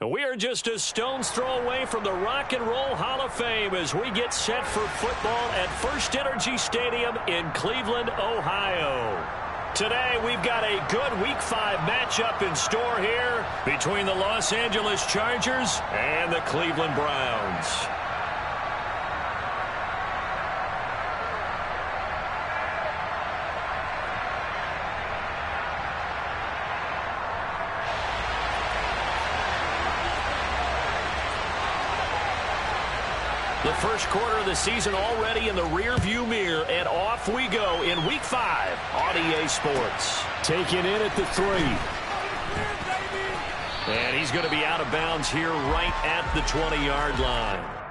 We are just a stone's throw away from the Rock and Roll Hall of Fame as we get set for football at First Energy Stadium in Cleveland, Ohio. Today, we've got a good Week 5 matchup in store here between the Los Angeles Chargers and the Cleveland Browns. The first quarter of the season already in the rearview mirror, and off we go in Week 5 on EA Sports. Taking in at the 3. And he's going to be out of bounds here right at the 20-yard line.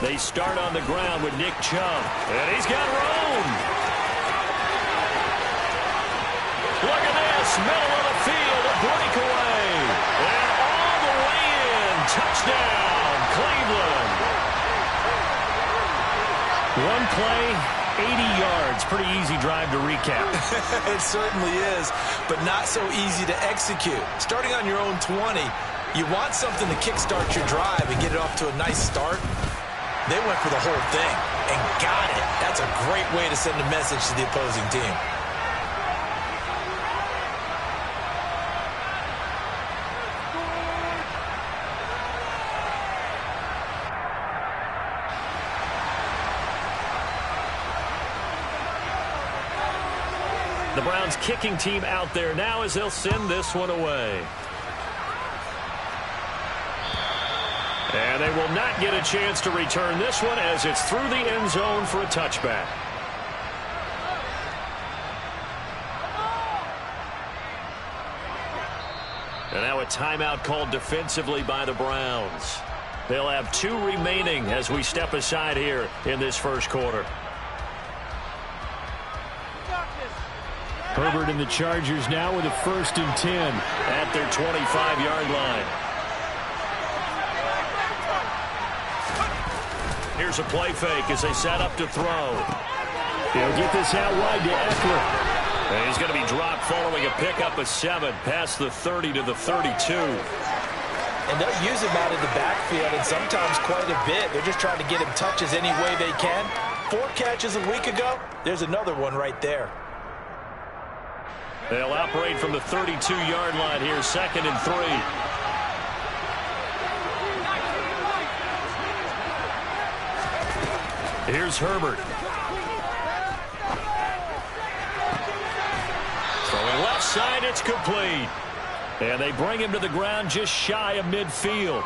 They start on the ground with Nick Chubb. And he's got room. Look at this. Middle of the field. A breakaway. And all the way in. Touchdown, Cleveland. One play, 80 yards. Pretty easy drive to recap. It certainly is, but not so easy to execute. Starting on your own 20, you want something to kickstart your drive and get it off to a nice start. They went for the whole thing and got it. That's a great way to send a message to the opposing team. The Browns kicking team out there now as they'll send this one away. And they will not get a chance to return this one as it's through the end zone for a touchback. And now a timeout called defensively by the Browns. They'll have 2 remaining as we step aside here in this first quarter. Herbert and the Chargers now with a 1st and 10 at their 25-yard line. Here's a play fake as they set up to throw. He'll get this out wide to Eckler. And he's going to be dropped following a pickup of 7 past the 30 to the 32. And they'll use him out of the backfield, and sometimes quite a bit. They're just trying to get him touches any way they can. 4 catches a week ago. There's another one right there. They'll operate from the 32-yard line here, 2nd and 3. Here's Herbert. Throwing left side, it's complete. And they bring him to the ground just shy of midfield.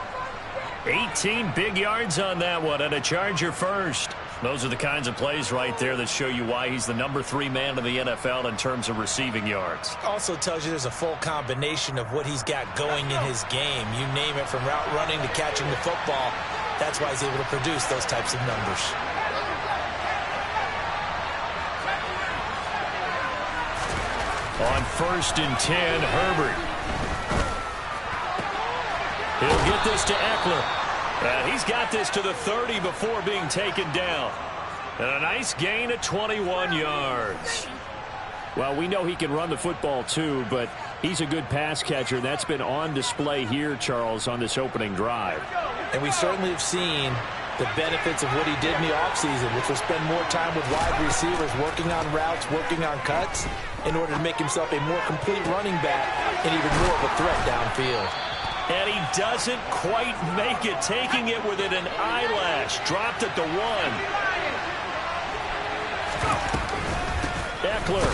18 big yards on that one, and a Charger first. Those are the kinds of plays right there that show you why he's the number 3 man in the NFL in terms of receiving yards. Also tells you there's a full combination of what he's got going in his game. You name it, from route running to catching the football. That's why he's able to produce those types of numbers. On 1st and 10, Herbert. He'll get this to Eckler. He's got this to the 30 before being taken down. And a nice gain of 21 yards. Well, we know he can run the football too, but he's a good pass catcher. That's been on display here, Charles, on this opening drive. And we certainly have seen the benefits of what he did in the offseason, which was spend more time with wide receivers, working on routes, working on cuts, in order to make himself a more complete running back and even more of a threat downfield. And he doesn't quite make it, taking it within an eyelash. Dropped at the 1. Eckler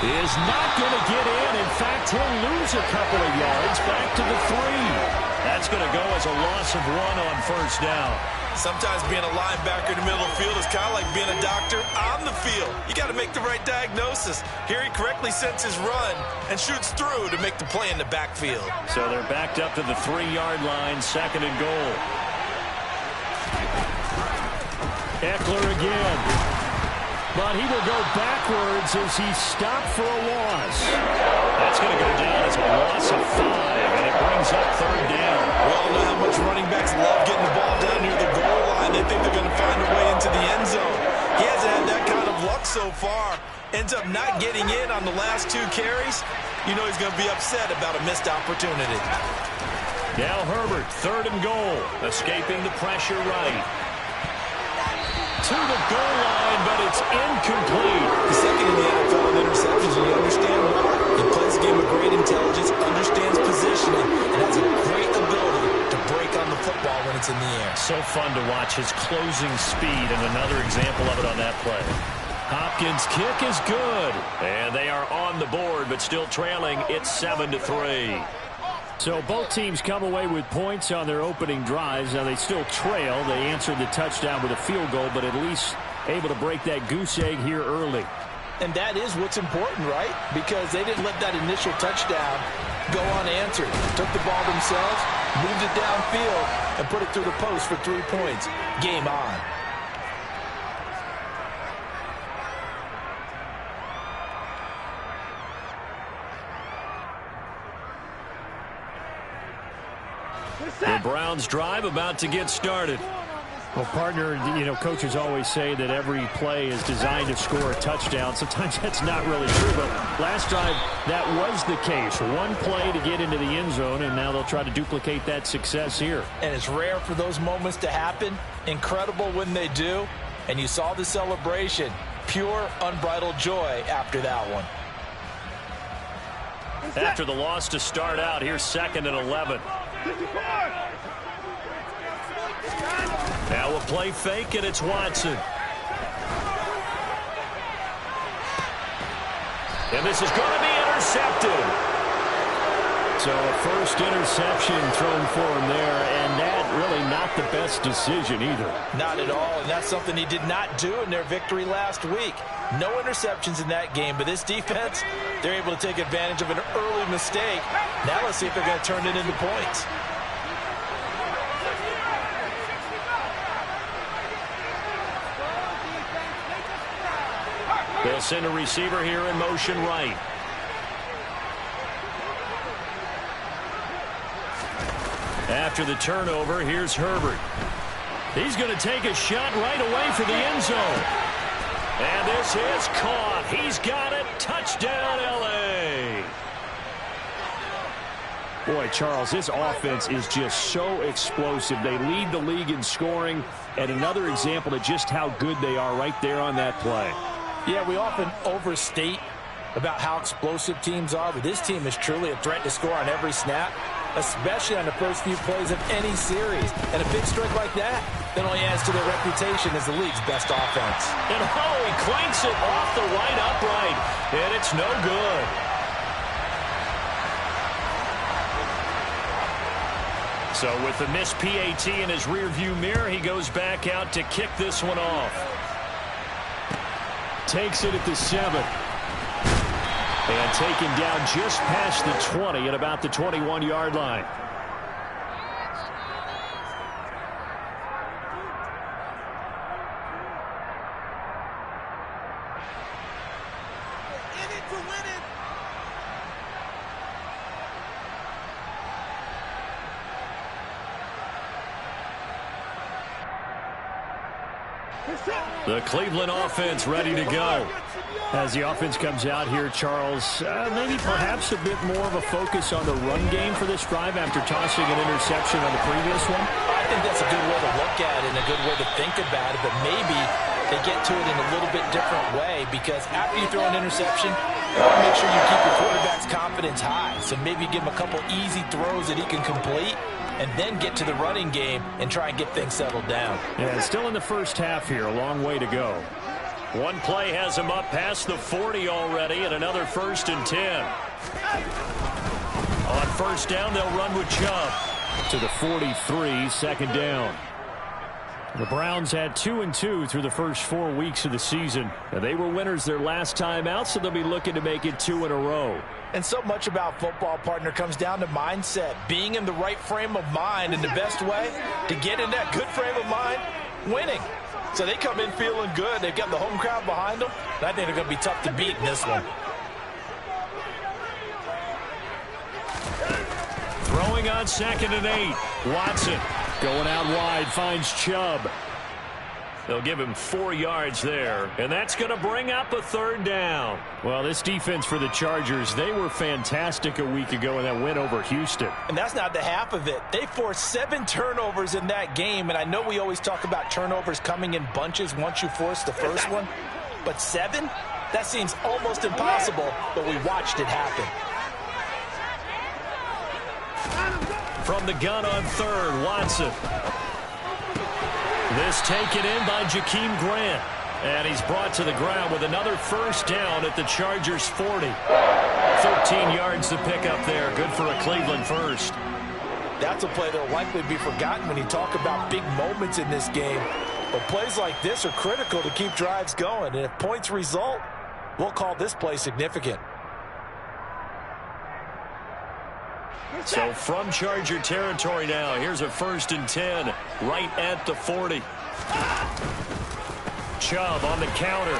is not going to get in. In fact, he'll lose a couple of yards back to the 3. That's going to go as a loss of 1 on 1st down. Sometimes being a linebacker in the middle of the field is kind of like being a doctor on the field. You got to make the right diagnosis. Here he correctly sets his run and shoots through to make the play in the backfield. So they're backed up to the 3-yard line, 2nd and goal. Eckler again. But he will go backwards as he's stopped for a loss. That's going to go down as a loss of 5, and it brings up 3rd down. We all know how much running backs love getting the ball down near the goal line. They think they're going to find a way into the end zone. He hasn't had that kind of luck so far. Ends up not getting in on the last 2 carries. You know he's going to be upset about a missed opportunity. Now Herbert, 3rd and goal, escaping the pressure right. To the goal line, but it's incomplete. The 2nd in the NFL in interceptions, and you understand why. He plays a game of great intelligence, understands positioning, and has a great ability to break on the football when it's in the air. So fun to watch his closing speed, and another example of it on that play. Hopkins' kick is good, and they are on the board, but still trailing. It's 7-3. So both teams come away with points on their opening drives. Now they still trail. They answered the touchdown with a field goal, but at least able to break that goose egg here early. And that is what's important, right? Because they didn't let that initial touchdown go unanswered. Took the ball themselves, moved it downfield, and put it through the post for 3 points. Game on. The Browns drive about to get started. Well, partner, coaches always say that every play is designed to score a touchdown. Sometimes that's not really true, but last time that was the case. One play to get into the end zone, and now they'll try to duplicate that success here. And it's rare for those moments to happen. Incredible when they do. And you saw the celebration. Pure, unbridled joy after that one. After the loss to start out, here's 2nd and 11. Now a play fake, and it's Watson. And this is going to be intercepted. So a first interception thrown for him there, and that really not the best decision either. Not at all, and that's something he did not do in their victory last week. No interceptions in that game, but this defense, they're able to take advantage of an early mistake. Now let's see if they're going to turn it into points. They'll send a receiver here in motion right. After the turnover, here's Herbert. He's going to take a shot right away for the end zone. And this is caught. He's got it. Touchdown, L.A. Boy, Charles, this offense is just so explosive. They lead the league in scoring, and another example of just how good they are right there on that play. Yeah, we often overstate about how explosive teams are, but this team is truly a threat to score on every snap, especially on the first few plays of any series. And a big strike like that only adds to their reputation as the league's best offense. And he clanks it off the right upright, and it's no good. So with the missed PAT in his rearview mirror, he goes back out to kick this one off. Takes it at the 7. And taken down just past the 20 at about the 21-yard line. The Cleveland offense ready to go. As the offense comes out here, Charles, maybe perhaps a bit more of a focus on the run game for this drive after tossing an interception on the previous one? I think that's a good way to look at it and a good way to think about it, but maybe they get to it in a little bit different way, because after you throw an interception, you want to make sure you keep your quarterback's confidence high. So maybe give him a couple easy throws that he can complete, and then get to the running game and try and get things settled down. Yeah, still in the first half here. A long way to go. One play has him up past the 40 already, and another 1st and 10. On first down, they'll run with Chubb. To the 43, 2nd down. The Browns had 2-2 through the first 4 weeks of the season. And they were winners their last time out, so they'll be looking to make it 2 in a row. And so much about football, partner, comes down to mindset. Being in the right frame of mind, and the best way to get in that good frame of mind, winning. So they come in feeling good. They've got the home crowd behind them. And I think they're going to be tough to beat in this one. Throwing on 2nd and 8. Watson going out wide, finds Chubb. They'll give him 4 yards there, and that's going to bring up a 3rd down. Well, this defense for the Chargers, they were fantastic a week ago in that win over Houston. And that's not the half of it. They forced 7 turnovers in that game, and I know we always talk about turnovers coming in bunches once you force the first one, but 7? That seems almost impossible, but we watched it happen. From the gun on 3rd, Watson. This taken in by Jakeem Grant. And he's brought to the ground with another 1st down at the Chargers' 40. 13 yards to pick up there. Good for a Cleveland first. That's a play that will likely be forgotten when you talk about big moments in this game. But plays like this are critical to keep drives going. And if points result, we'll call this play significant. So from Charger territory now, here's a 1st and 10 right at the 40. Chubb on the counter.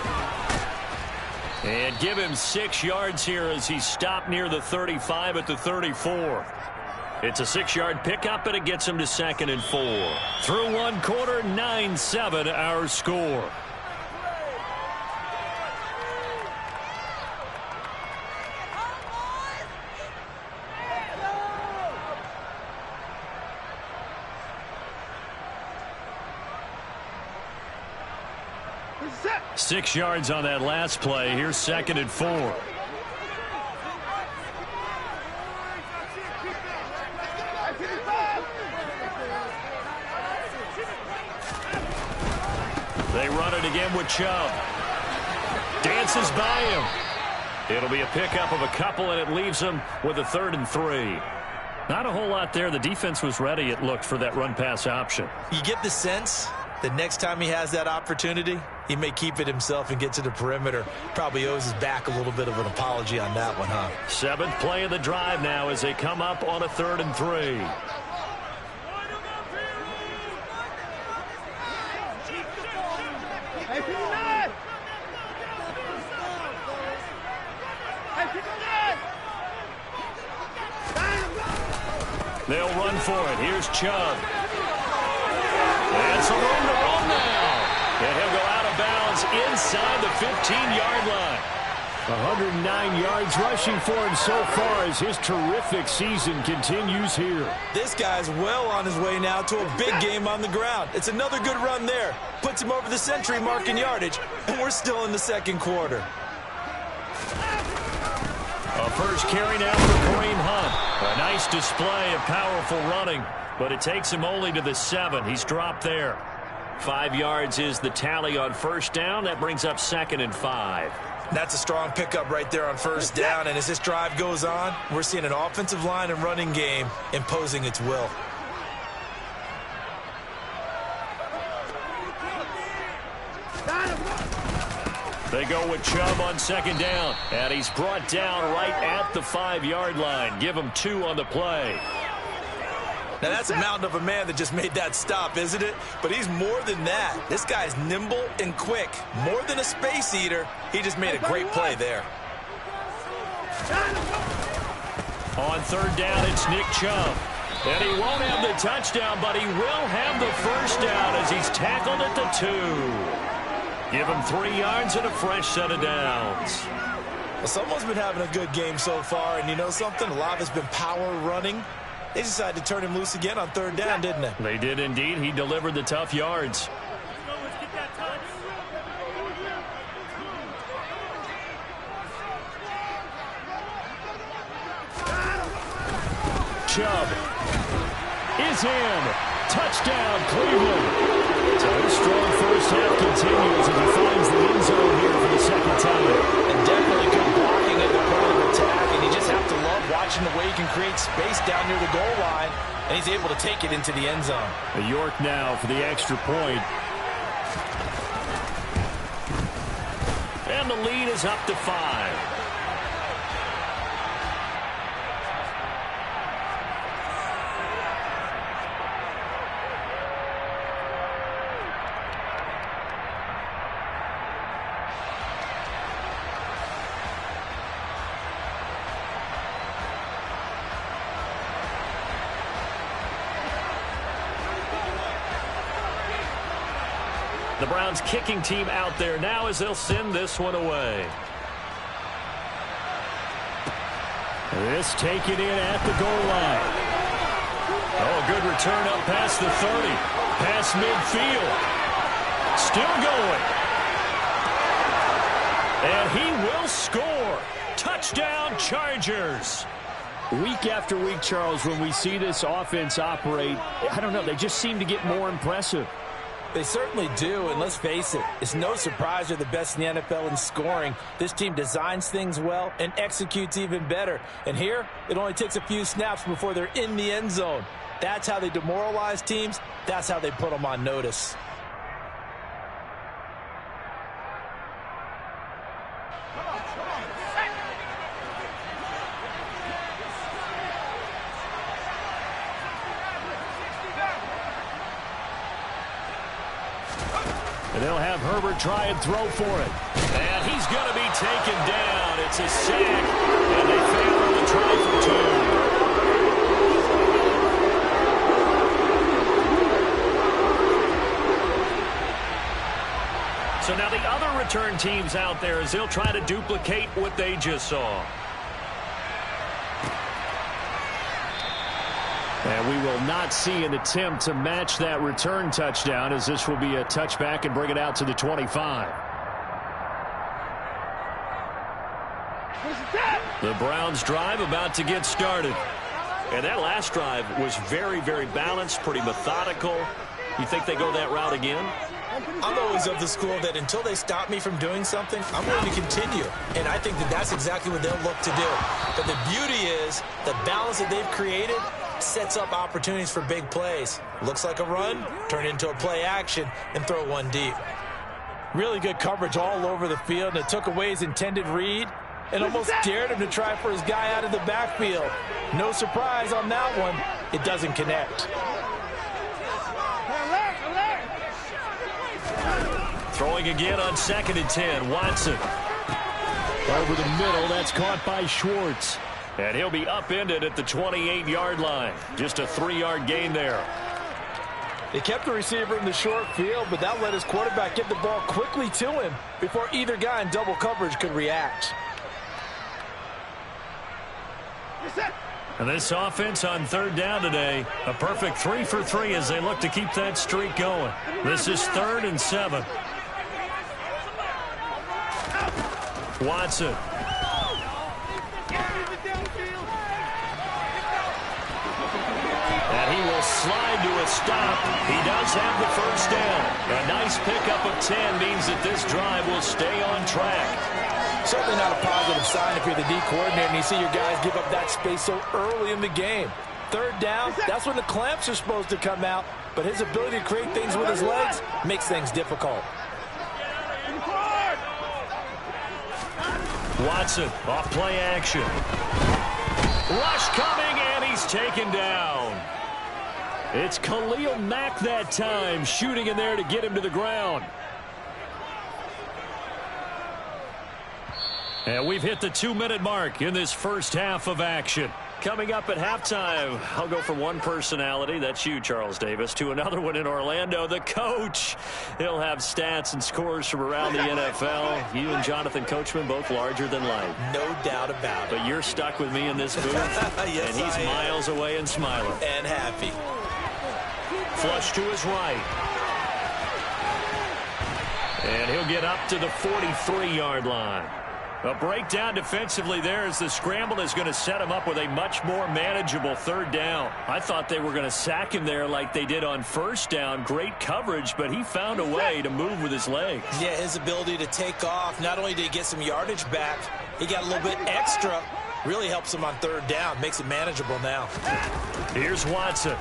And give him 6 yards here as he stopped near the 35 at the 34. It's a 6-yard pickup, and it gets him to 2nd and 4. Through one quarter, 9-7 our score. Six yards on that last play. Here's 2nd and 4. They run it again with Chubb. Dances by him. It'll be a pickup of a couple, and it leaves him with a 3rd and 3. Not a whole lot there. The defense was ready, it looked, for that run-pass option. You get the sense that next time he has that opportunity, he may keep it himself and get to the perimeter. Probably owes his back a little bit of an apology on that one, huh? 7th play of the drive now as they come up on a 3rd and 3. They'll run for it. Here's Chubb. And some room to run now. And he'll go out of bounds inside the 15-yard line. 109 yards rushing for him so far as his terrific season continues here. This guy's well on his way now to a big game on the ground. It's another good run there. Puts him over the century mark in yardage, and we're still in the 2nd quarter. A first carry now for Kareem Hunt. A nice display of powerful running, but it takes him only to the 7. He's dropped there. 5 yards is the tally on first down. That brings up 2nd and 5. That's a strong pickup right there on first down, and as this drive goes on, we're seeing an offensive line and running game imposing its will. They go with Chubb on 2nd down, and he's brought down right at the 5-yard line. Give him 2 on the play. Now, that's a mountain of a man that just made that stop, isn't it? But he's more than that. This guy's nimble and quick. More than a space eater, he just made a great play there. On 3rd down, it's Nick Chubb. And he won't have the touchdown, but he will have the first down as he's tackled at the 2. Give him 3 yards and a fresh set of downs. Well, someone's been having a good game so far, and you know something? A lot has been power running. They decided to turn him loose again on 3rd down, didn't they? They did indeed. He delivered the tough yards. Chubb is in. Touchdown, Cleveland. So his strong first half continues as he finds the end zone here for the 2nd time. And definitely good blocking at the point of attack, and you just have to love watching the way he can create space down near the goal line, and he's able to take it into the end zone. York now for the extra point. And the lead is up to 5. The Browns kicking team out there now as they'll send this one away. This taken in at the goal line. Oh, a good return up past the 30. Past midfield. Still going. And he will score. Touchdown, Chargers. Week after week, Charles, when we see this offense operate, I don't know, they just seem to get more impressive. They certainly do, and let's face it, it's no surprise they're the best in the NFL in scoring. This team designs things well and executes even better. And here, it only takes a few snaps before they're in the end zone. That's how they demoralize teams. That's how they put them on notice. And they'll have Herbert try and throw for it. And he's going to be taken down. It's a sack, and they fail on the try for 2. return teams out there as they'll try to duplicate what they just saw. And we will not see an attempt to match that return touchdown, as this will be a touchback and bring it out to the 25. The Browns drive about to get started. And that last drive was very, very balanced, pretty methodical. You think they go that route again? I'm always of the school that until they stop me from doing something, I'm going to continue. And I think that that's exactly what they'll look to do. But the beauty is the balance that they've created sets up opportunities for big plays. Looks like a run, turn into a play action, and throw one deep. Really good coverage all over the field, and it took away his intended read and almost dared him to try for his guy out of the backfield. No surprise on that one. It doesn't connect. Throwing again on 2nd and 10. Watson. Over the middle, that's caught by Schwartz. And he'll be upended at the 28-yard line. Just a 3-yard gain there. They kept the receiver in the short field, but that let his quarterback get the ball quickly to him before either guy in double coverage could react. And this offense on 3rd down today, a perfect 3 for 3 as they look to keep that streak going. This is 3rd and 7. Watson. And he will slide to a stop. He does have the first down. A nice pickup of 10 means that this drive will stay on track. Certainly not a positive sign if you're the D coordinator and you see your guys give up that space so early in the game. 3rd down, that's when the clamps are supposed to come out, but his ability to create things with his legs makes things difficult. Watson, off play action. Rush coming, and he's taken down. It's Khalil Mack that time, shooting in there to get him to the ground. And we've hit the 2-minute mark in this first half of action. Coming up at halftime, I'll go from one personality, that's you, Charles Davis, to another one in Orlando, the coach. He'll have stats and scores from around the NFL. You and Jonathan Coachman, both larger than life. No doubt about it. But you're stuck with me in this booth, yes, and he's miles away and smiling. And happy. Flush to his right. And he'll get up to the 43-yard line. A breakdown defensively there as the scramble is going to set him up with a much more manageable 3rd down. I thought they were going to sack him there like they did on 1st down. Great coverage, but he found a way to move with his legs. Yeah, his ability to take off, not only did he get some yardage back, he got a little bit extra. Really helps him on 3rd down, makes it manageable now. Here's Watson.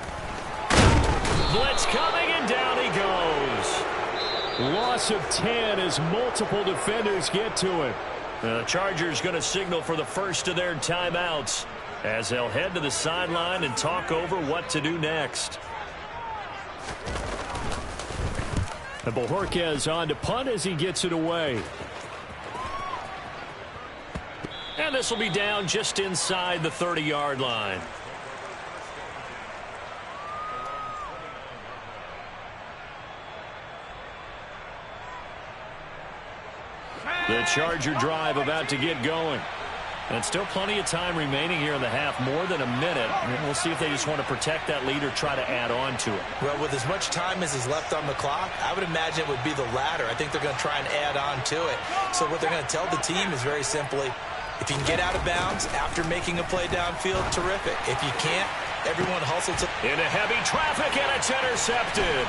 Blitz coming, and down he goes. Loss of 10 as multiple defenders get to him. The Chargers going to signal for the first of their timeouts as they'll head to the sideline and talk over what to do next. And Bojorquez on to punt as he gets it away. And this will be down just inside the 30-yard line. The Charger drive about to get going. And still plenty of time remaining here in the half, more than a minute. And we'll see if they just want to protect that lead or try to add on to it. Well, with as much time as is left on the clock, I would imagine it would be the latter. I think they're going to try and add on to it. So what they're going to tell the team is very simply, if you can get out of bounds after making a play downfield, terrific. If you can't, everyone hustles into heavy traffic, and it's intercepted.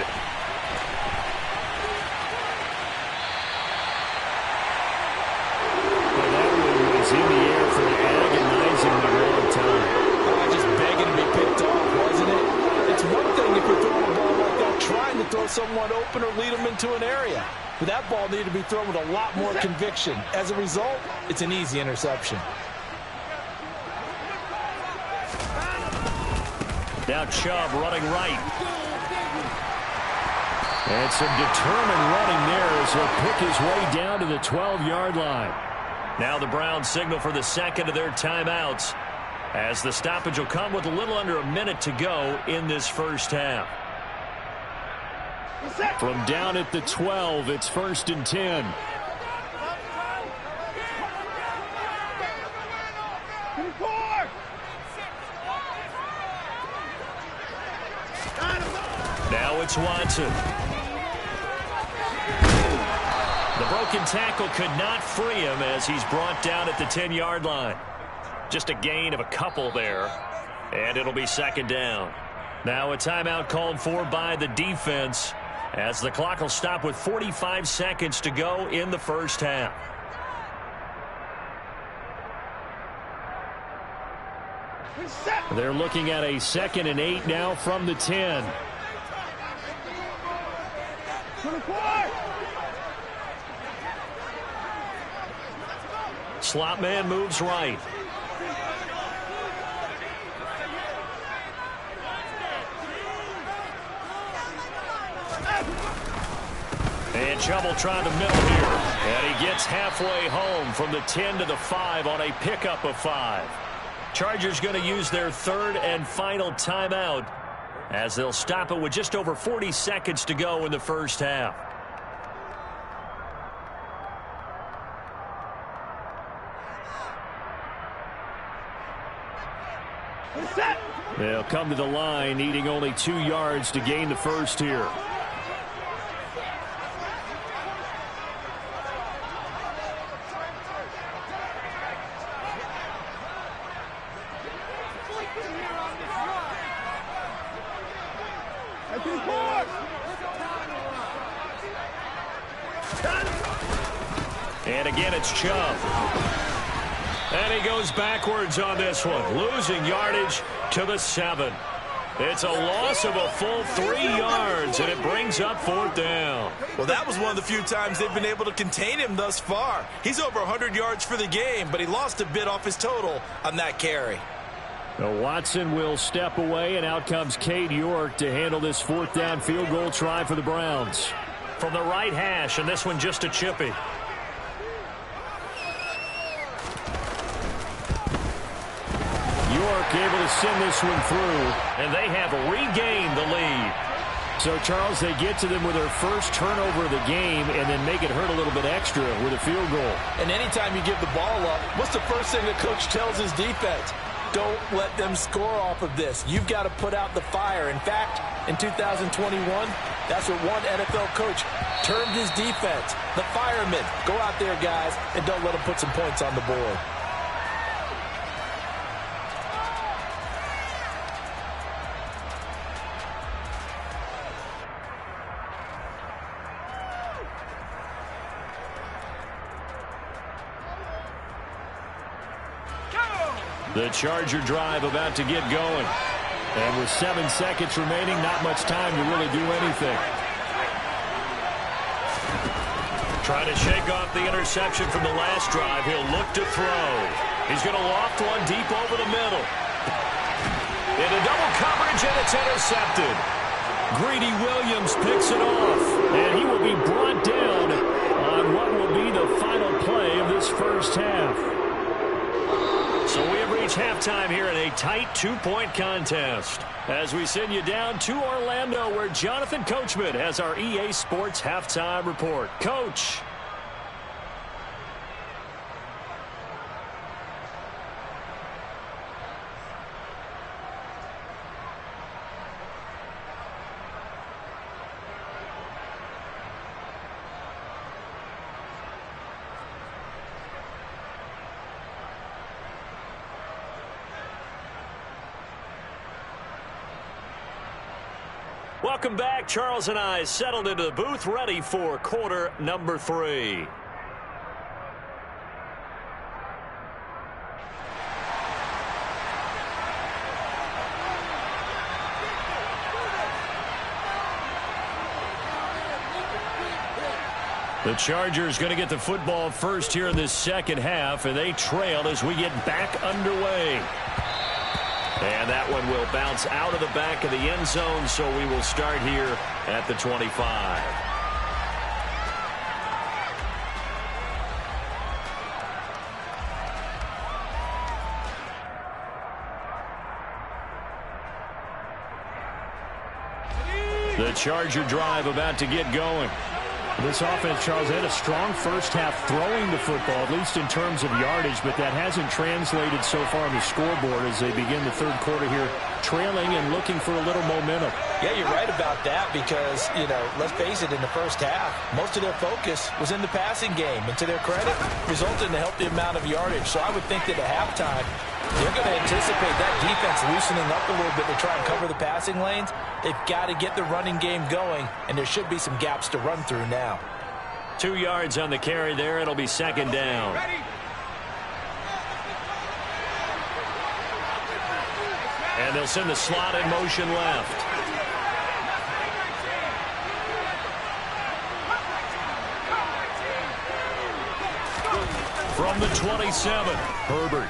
In the air for an agonizingly long time. Just begging to be picked off, wasn't it? It's one thing if you're throwing a ball like that, trying to throw someone open or lead them into an area. But that ball needed to be thrown with a lot more conviction. As a result, it's an easy interception. Now Chubb running right. And some determined running there as he'll pick his way down to the 12-yard line. Now the Browns signal for the second of their timeouts as the stoppage will come with a little under a minute to go in this first half. From down at the 12, it's 1st and 10. it's Watson. The broken tackle could not free him as he's brought down at the 10-yard line. Just a gain of a couple there, and it'll be second down. Now a timeout called for by the defense as the clock will stop with 45 seconds to go in the first half. They're looking at a 2nd and 8 now from the 10. Slot man moves right. And trouble trying the middle here. And he gets halfway home from the 10 to the 5 on a pickup of 5. Chargers going to use their 3rd and final timeout as they'll stop it with just over 40 seconds to go in the first half. They'll come to the line needing only 2 yards to gain the first here. And again, it's Chubb. And he goes backwards on this one, losing yardage to the 7. It's a loss of a full 3 yards, and it brings up 4th down. Well, that was one of the few times they've been able to contain him thus far. He's over 100 yards for the game, but he lost a bit off his total on that carry. Now Watson will step away, and out comes Cade York to handle this 4th down field goal try for the Browns. From the right hash, and this one just a chippy. York able to send this one through. And they have regained the lead. So, Charles, they get to them with their first turnover of the game and then make it hurt a little bit extra with a field goal. And anytime you give the ball up, what's the first thing the coach tells his defense? Don't let them score off of this. You've got to put out the fire. In fact, in 2021, that's what one NFL coach termed his defense. The firemen. Go out there, guys, and don't let them put some points on the board. The Charger drive about to get going. And with 7 seconds remaining, not much time to really do anything. Trying to shake off the interception from the last drive. He'll look to throw. He's going to loft one deep over the middle. Into double coverage, and it's intercepted. Greedy Williams picks it off. And he will be brought down on what will be the final play of this first half. So we have reached halftime here in a tight 2-point contest as we send you down to Orlando where Jonathan Coachman has our EA Sports Halftime Report. Coach. Welcome back. Charles and I settled into the booth, ready for quarter number 3. The Chargers going to get the football first here in this second half, and they trail as we get back underway. And that one will bounce out of the back of the end zone, so we will start here at the 25. The Charger drive about to get going. This offense, Charles, had a strong first half throwing the football, at least in terms of yardage, but that hasn't translated so far on the scoreboard as they begin the third quarter here trailing and looking for a little momentum. Yeah, you're right about that because, let's face it, in the first half, most of their focus was in the passing game. And to their credit, resulted in a healthy amount of yardage. So I would think that at halftime, they're going to anticipate that defense loosening up a little bit to try and cover the passing lanes. They've got to get the running game going, and there should be some gaps to run through now. 2 yards on the carry there. It'll be second down. And they'll send the slot in motion left. From the 27, Herbert.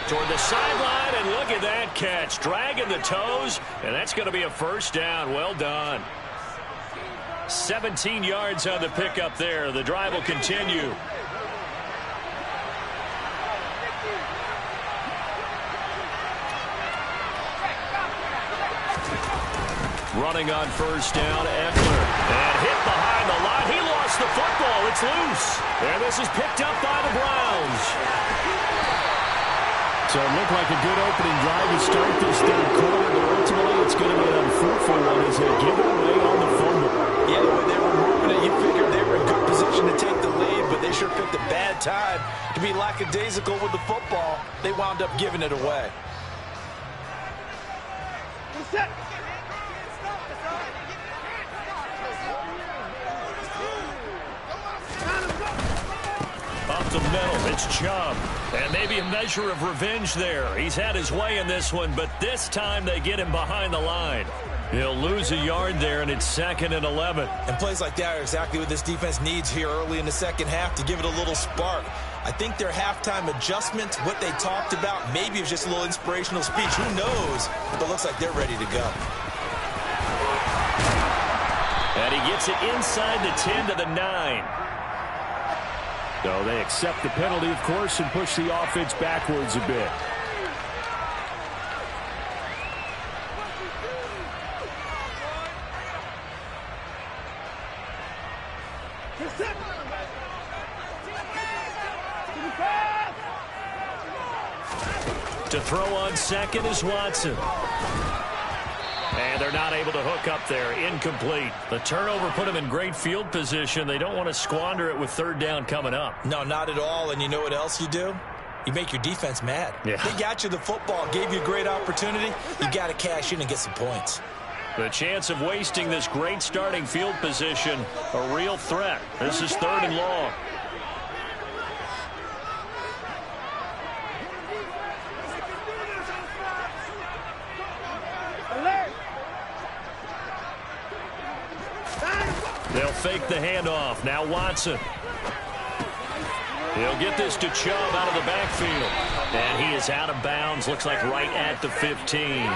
Toward the sideline, and look at that catch. Dragging the toes, and that's going to be a first down. Well done. 17 yards on the pickup there. The drive will continue. Running on first down, Eckler. And hit behind the line. He lost the football. It's loose. And this is picked up by the Browns. So it looked like a good opening drive to start this third quarter, but ultimately it's going to be an unfruitful one as they give it away on the fumble. Yeah, the way they were moving it, you figured they were in good position to take the lead, but they sure picked a bad time to be lackadaisical with the football. They wound up giving it away. Up the middle, it's Chubb. And maybe a measure of revenge there. He's had his way in this one, but this time they get him behind the line. He'll lose a yard there, and it's 2nd and 11. And plays like that are exactly what this defense needs here early in the second half to give it a little spark. I think their halftime adjustments, what they talked about, maybe it was just a little inspirational speech. Who knows? But it looks like they're ready to go. And he gets it inside the 10 to the 9. So they accept the penalty, of course, and push the offense backwards a bit. To throw on second is Watson. And they're not able to hook up there. Incomplete. The turnover put them in great field position. They don't want to squander it with third down coming up. No, not at all. And you know what else you do? You make your defense mad. Yeah. They got you the football, gave you a great opportunity. You got to cash in and get some points. The chance of wasting this great starting field position, a real threat. This is 3rd and long. They'll fake the handoff. Now Watson. He'll get this to Chubb out of the backfield. And he is out of bounds. Looks like right at the 15.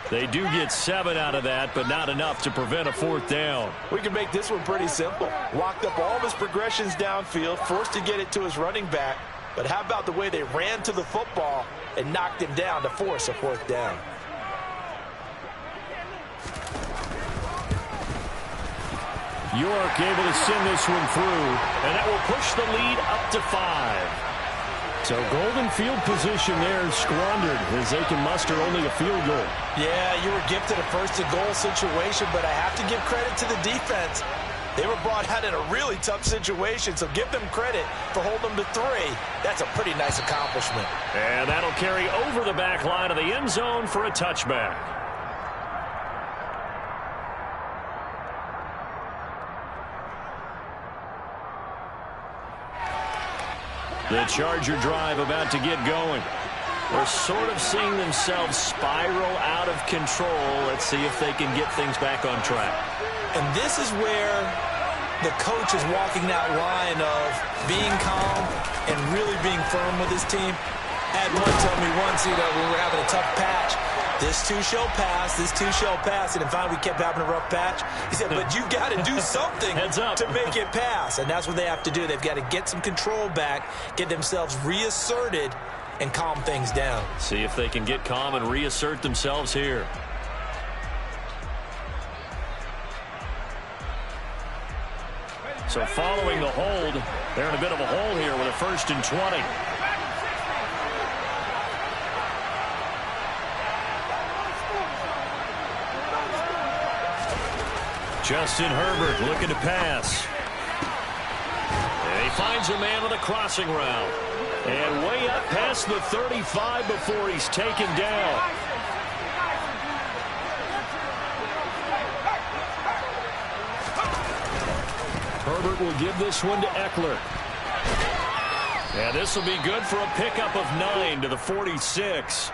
They do get 7 out of that, but not enough to prevent a 4th down. We can make this one pretty simple. Locked up all of his progressions downfield, forced to get it to his running back. But how about the way they ran to the football and knocked him down to force a 4th down? York able to send this one through. And that will push the lead up to 5. So golden field position there squandered as they can muster only a field goal. Yeah, you were gifted a first-and-goal situation, but I have to give credit to the defense. They were brought out in a really tough situation, so give them credit for holding them to 3. That's a pretty nice accomplishment. And that'll carry over the back line of the end zone for a touchback. The Charger drive about to get going. They're sort of seeing themselves spiral out of control. Let's see if they can get things back on track. And this is where the coach is walking that line of being calm and really being firm with his team. I had one tell me once, when we were having a tough patch, this too shall pass, this too shall pass. And then finally we kept having a rough patch. He said, but you got to do something to make it pass. And that's what they have to do. They've got to get some control back, get themselves reasserted, and calm things down. See if they can get calm and reassert themselves here. So following the hold, they're in a bit of a hole here with a 1st and 20. Justin Herbert looking to pass. And he finds a man on the crossing route. And way up past the 35 before he's taken down. Herbert will give this one to Eckler. And this will be good for a pickup of 9 to the 46.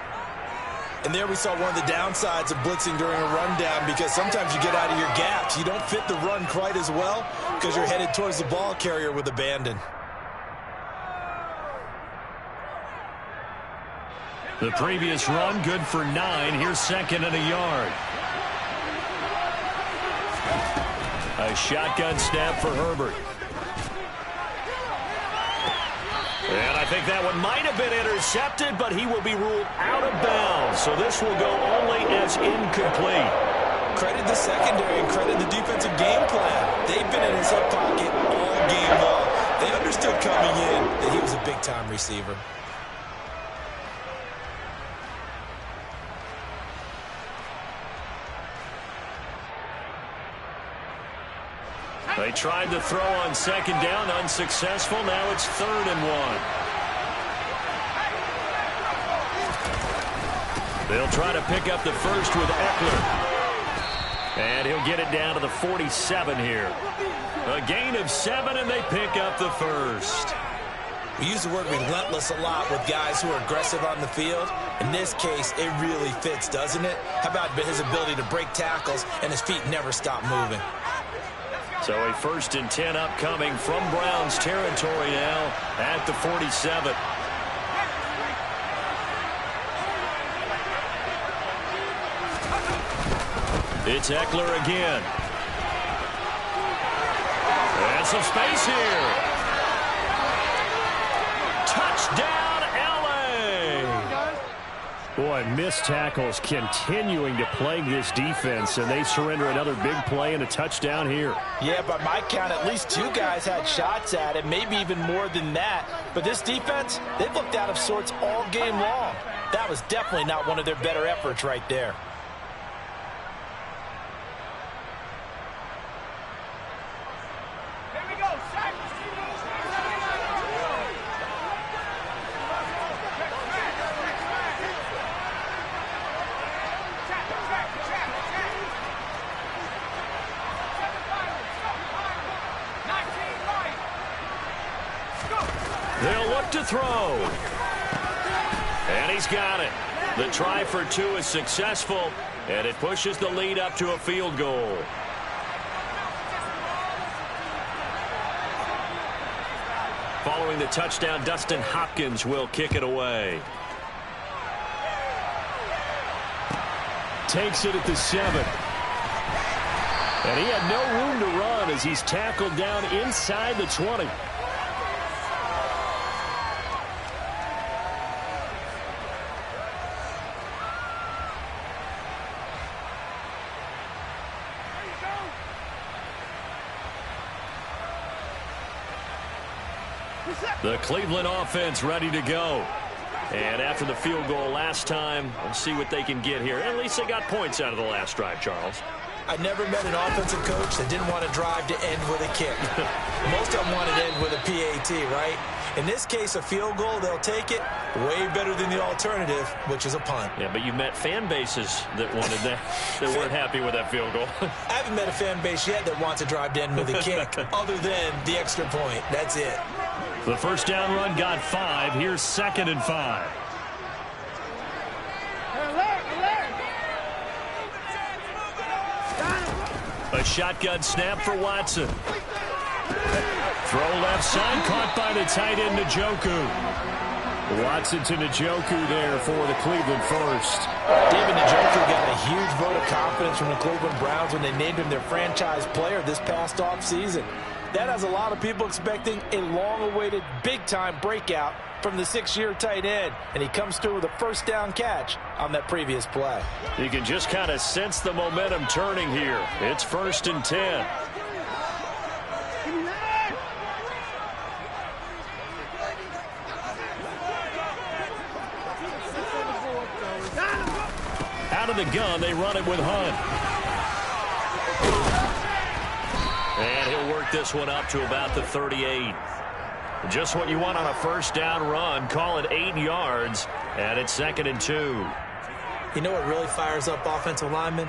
And there we saw one of the downsides of blitzing during a rundown, because sometimes you get out of your gaps. You don't fit the run quite as well because you're headed towards the ball carrier with abandon. The previous run, good for 9. Here's 2nd and a yard. A shotgun snap for Herbert. And I think that one might have been intercepted, but he will be ruled out of bounds. So this will go only as incomplete. Credit the secondary and credit the defensive game plan. They've been in his hip pocket all game long. They understood coming in that he was a big-time receiver. They tried to throw on 2nd down, unsuccessful. Now it's 3rd and 1. They'll try to pick up the first with Eckler. And he'll get it down to the 47 here. A gain of 7, and they pick up the first. We use the word relentless a lot with guys who are aggressive on the field. In this case, it really fits, doesn't it? How about his ability to break tackles and his feet never stop moving? So a 1st and 10 upcoming from Browns territory now at the 47. It's Eckler again. And some space here. Touchdown, L.A. Boy, missed tackles continuing to plague this defense, and they surrender another big play and a touchdown here. Yeah, by my count, at least 2 guys had shots at it, maybe even more than that. But this defense, they've looked out of sorts all game long. That was definitely not one of their better efforts right there. They'll look to throw. And he's got it. The try for 2 is successful, and it pushes the lead up to a field goal. Following the touchdown, Dustin Hopkins will kick it away. Takes it at the 7. And he had no room to run as he's tackled down inside the 20. The Cleveland offense ready to go. And after the field goal last time, we'll see what they can get here. At least they got points out of the last drive, Charles. I never met an offensive coach that didn't want to drive to end with a kick. Most of them wanted to end with a PAT, right? In this case, a field goal, they'll take it. Way better than the alternative, which is a punt. Yeah, but you met fan bases that wanted that, that weren't happy with that field goal. I haven't met a fan base yet that wants to drive to end with a kick, other than the extra point. That's it. The first down run got 5. Here's 2nd and 5. A shotgun snap for Watson. Throw left side, caught by the tight end, Njoku. Watson to Njoku there for the Cleveland first. David Njoku got a huge vote of confidence from the Cleveland Browns when they named him their franchise player this past offseason. That has a lot of people expecting a long-awaited, big-time breakout from the 6-year tight end, and he comes through with a first down catch on that previous play. You can just kind of sense the momentum turning here. It's 1st and 10. Out of the gun, they run it with Hunt. this one up to about the 38. Just what you want on a first down run. Call it 8 yards, and it's 2nd and 2. You know what really fires up offensive linemen?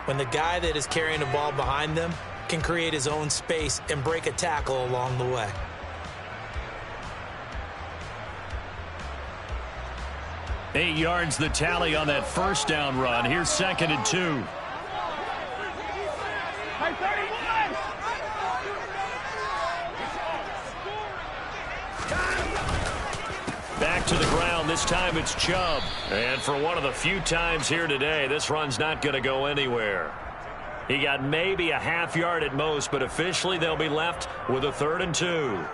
When the guy that is carrying the ball behind them can create his own space and break a tackle along the way. Eight yards the tally on that first down run. Here's 2nd and 2. Back to the ground. This time it's Chubb. And for one of the few times here today, this run's not going to go anywhere. He got maybe a half yard at most, but officially they'll be left with a 3rd and 2.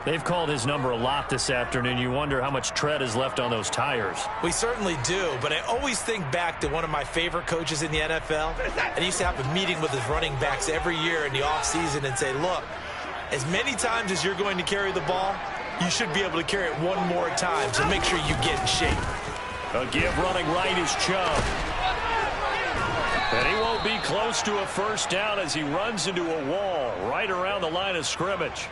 They've called his number a lot this afternoon. You wonder how much tread is left on those tires. We certainly do, but I always think back to one of my favorite coaches in the NFL. And he used to have a meeting with his running backs every year in the offseason and say, look, as many times as you're going to carry the ball, you should be able to carry it one more time, so make sure you get in shape. A give running right is Chubb. And he won't be close to a first down as he runs into a wall right around the line of scrimmage.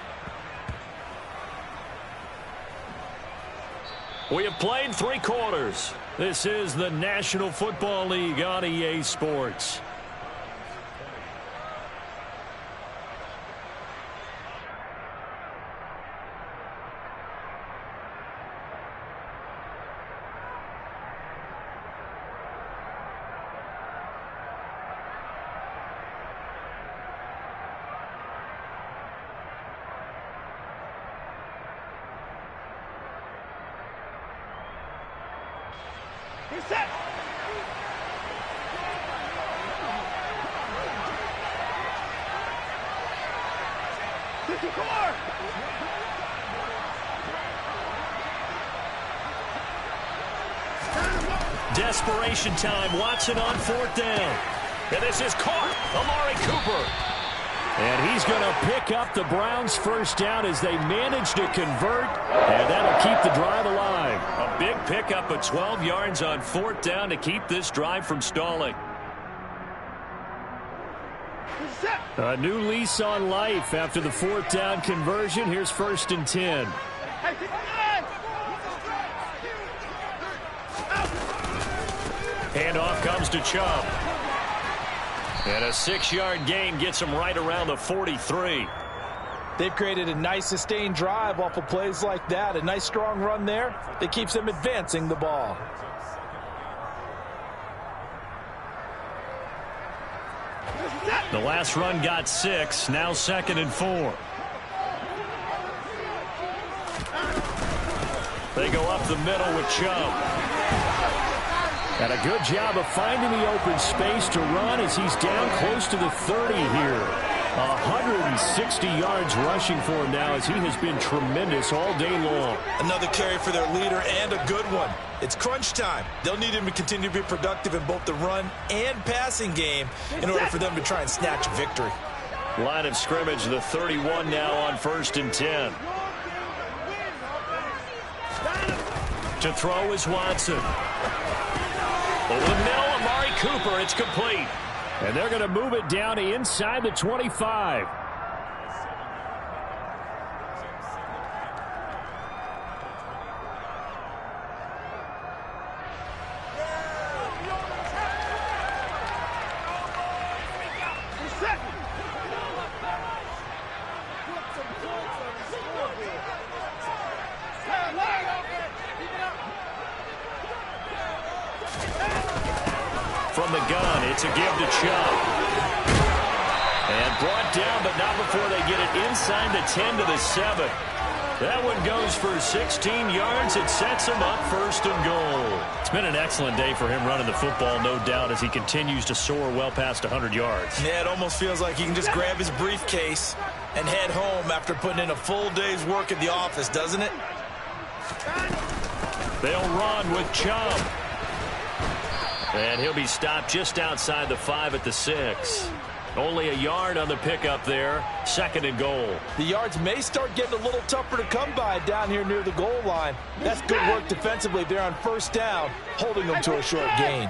We have played 3 quarters. This is the National Football League on EA Sports. Desperation time. Watson on 4th down. And this is caught. Amari Cooper. And he's going to pick up the Browns' first down as they manage to convert. And that'll keep the drive alive. A big pickup of 12 yards on 4th down to keep this drive from stalling. A new lease on life after the 4th down conversion. Here's 1st and 10. Handoff comes to Chubb. And a 6-yard gain gets him right around the 43. They've created a nice sustained drive off of plays like that. A nice strong run there that keeps them advancing the ball. The last run got 6. Now 2nd and 4. They go up the middle with Chubb. And a good job of finding the open space to run as he's down close to the 30 here. 160 yards rushing for him now as he has been tremendous all day long. Another carry for their leader and a good one. It's crunch time. They'll need him to continue to be productive in both the run and passing game in order for them to try and snatch a victory. Line of scrimmage, the 31 now on 1st and 10. To throw is Watson. Over the middle, Amari Cooper. It's complete. And they're going to move it down to inside the 25. From the gun, it's a give to Chubb. And brought down, but not before they get it inside the 10 to the 7. That one goes for 16 yards. It sets him up 1st and goal. It's been an excellent day for him running the football, no doubt, as he continues to soar well past 100 yards. Yeah, it almost feels like he can just grab his briefcase and head home after putting in a full day's work at the office, doesn't it? They'll run with Chubb. And he'll be stopped just outside the 5 at the 6. Only a yard on the pickup there. 2nd and goal. The yards may start getting a little tougher to come by down here near the goal line. That's good work defensively there on 1st down, holding them to a short gain.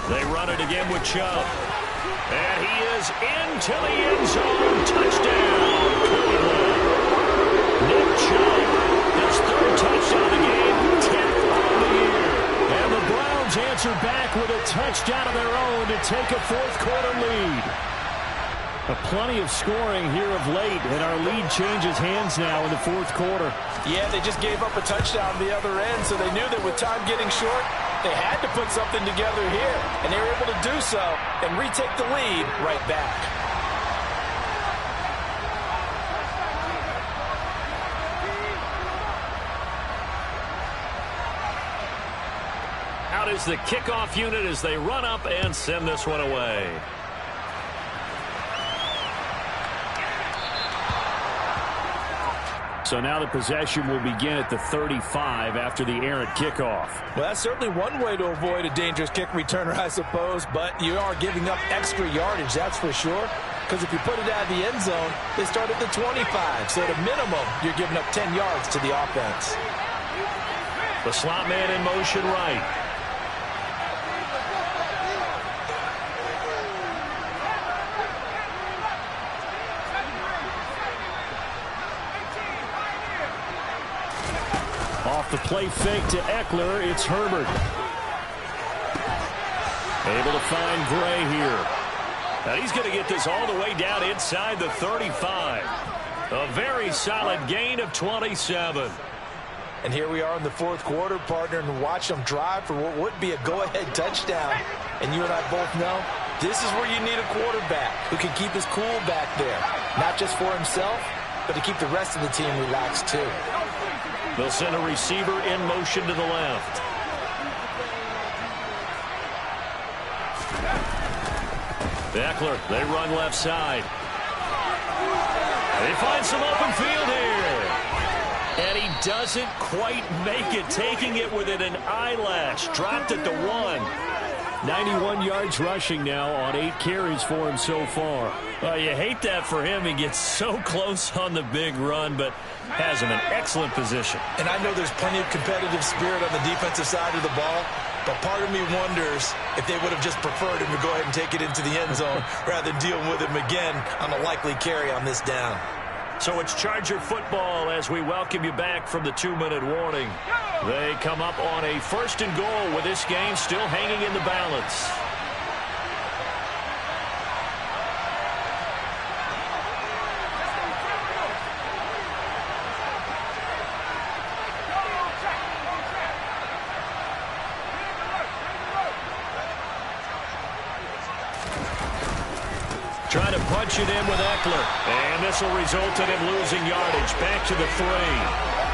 They run it again with Chubb. And he is into the end zone. Touchdown, Cleveland. Nick Chubb, his third touchdown of the game, 10th on the year. And the Browns answer back with a touchdown of their own to take a fourth-quarter lead. Plenty of scoring here of late, and our lead changes hands now in the fourth quarter. Yeah, they just gave up a touchdown on the other end, so they knew that with time getting short, they had to put something together here, and they were able to do so and retake the lead right back. Out is the kickoff unit as they run up and send this one away. So now the possession will begin at the 35 after the errant kickoff. Well, that's certainly one way to avoid a dangerous kick returner, I suppose, but you are giving up extra yardage, that's for sure. Because if you put it out of the end zone, they start at the 25. So at a minimum, you're giving up 10 yards to the offense. The slot man in motion right. Off the play fake to Eckler, it's Herbert. Able to find Gray here. Now he's going to get this all the way down inside the 35. A very solid gain of 27. And here we are in the fourth quarter, partner, and watch them drive for what would be a go-ahead touchdown. And you and I both know this is where you need a quarterback who can keep his cool back there. Not just for himself, but to keep the rest of the team relaxed too. They'll send a receiver in motion to the left. Eckler, they run left side. They find some open field here. And he doesn't quite make it, taking it within an eyelash. Dropped at the 1. 91 yards rushing now on 8 carries for him so far. You hate that for him. He gets so close on the big run, but has him in excellent position. And I know there's plenty of competitive spirit on the defensive side of the ball, but part of me wonders if they would have just preferred him to go ahead and take it into the end zone rather than deal with him again on a likely carry on this down. So it's Charger football as we welcome you back from the 2-minute warning. They come up on a 1st and goal with this game still hanging in the balance. Trying to punch it in with Eckler. And this will result in him losing yardage. Back to the 3.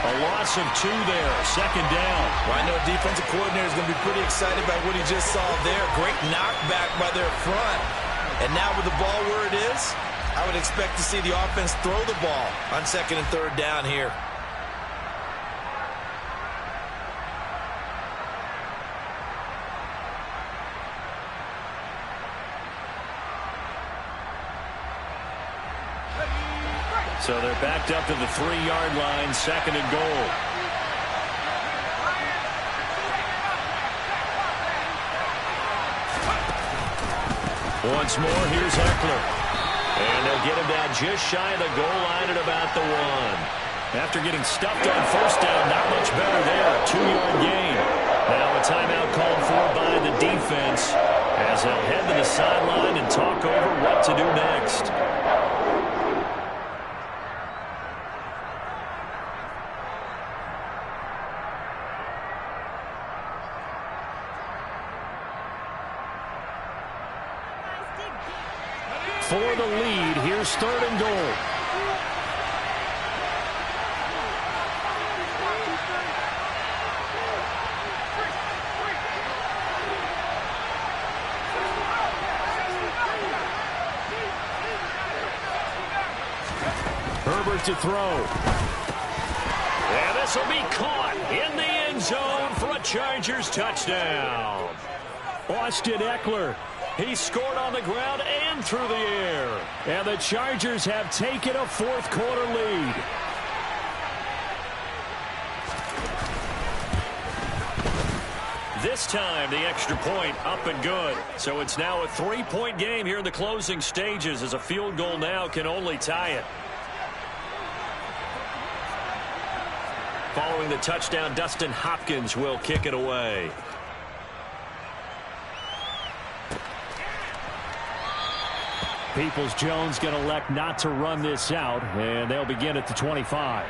A loss of 2 there. 2nd down. Well, I know a defensive coordinator is going to be pretty excited about what he just saw there. Great knockback by their front. And now with the ball where it is, I would expect to see the offense throw the ball on 2nd and 3rd down here. So they're backed up to the 3-yard line, 2nd and goal. Once more, here's Eckler. And they'll get him down just shy of the goal line at about the 1. After getting stuffed on 1st down, not much better there. 2-yard gain. Now a timeout called for by the defense as they'll head to the sideline and talk over what to do next. For the lead, here's 3rd and goal. Herbert to throw. And this will be caught in the end zone for a Chargers touchdown. Austin Eckler. He scored on the ground and through the air. And the Chargers have taken a 4th quarter lead. This time, the extra point up and good. So it's now a 3-point game here in the closing stages, as a field goal now can only tie it. Following the touchdown, Dustin Hopkins will kick it away. Peoples-Jones going to elect not to run this out, and they'll begin at the 25.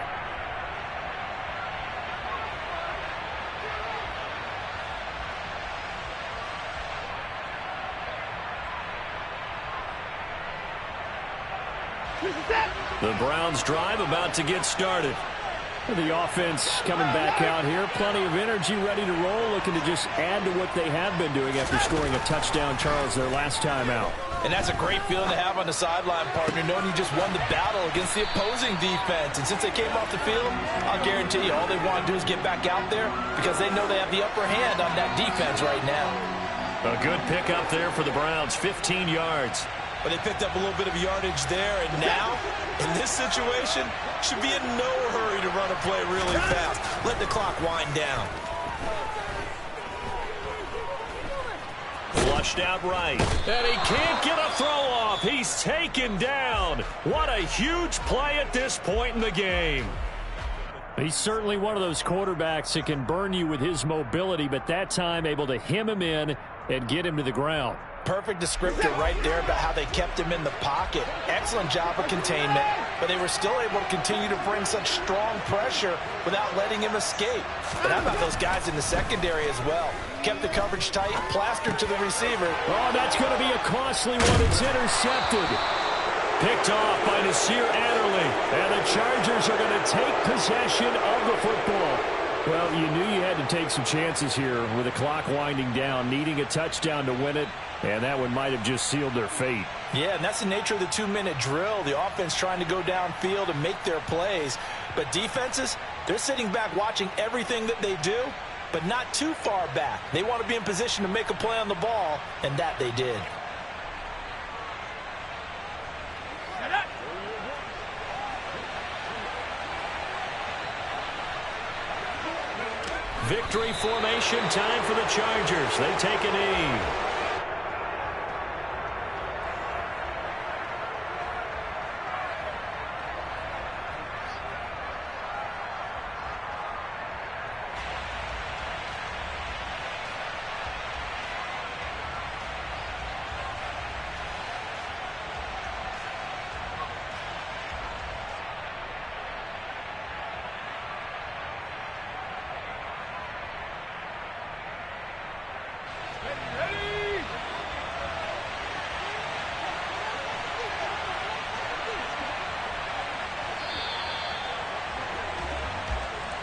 The Browns drive about to get started. The offense coming back out here. Plenty of energy, ready to roll, looking to just add to what they have been doing after scoring a touchdown, Charles, their last time out. And that's a great feeling to have on the sideline, partner, knowing you just won the battle against the opposing defense. And since they came off the field, I'll guarantee you all they want to do is get back out there because they know they have the upper hand on that defense right now. A good pickup there for the Browns, 15 yards. But they picked up a little bit of yardage there, and now, in this situation, should be in no hurry to run a play really fast. Let the clock wind down. Flushed out right. And he can't get a throw off. He's taken down. What a huge play at this point in the game. He's certainly one of those quarterbacks that can burn you with his mobility, but that time able to hem him in and get him to the ground. Perfect descriptor right there about how they kept him in the pocket. Excellent job of containment, but they were still able to continue to bring such strong pressure without letting him escape. But how about those guys in the secondary as well? Kept the coverage tight, plastered to the receiver. Oh, that's going to be a costly one. It's intercepted. Picked off by Nasir Adderley. And the Chargers are going to take possession of the football. Well, you knew you had to take some chances here with the clock winding down, needing a touchdown to win it, and that one might have just sealed their fate. Yeah, and that's the nature of the 2-minute drill. The offense trying to go downfield and make their plays. But defenses, they're sitting back watching everything that they do, but not too far back. They want to be in position to make a play on the ball, and that they did. Victory formation time for the Chargers. They take a knee.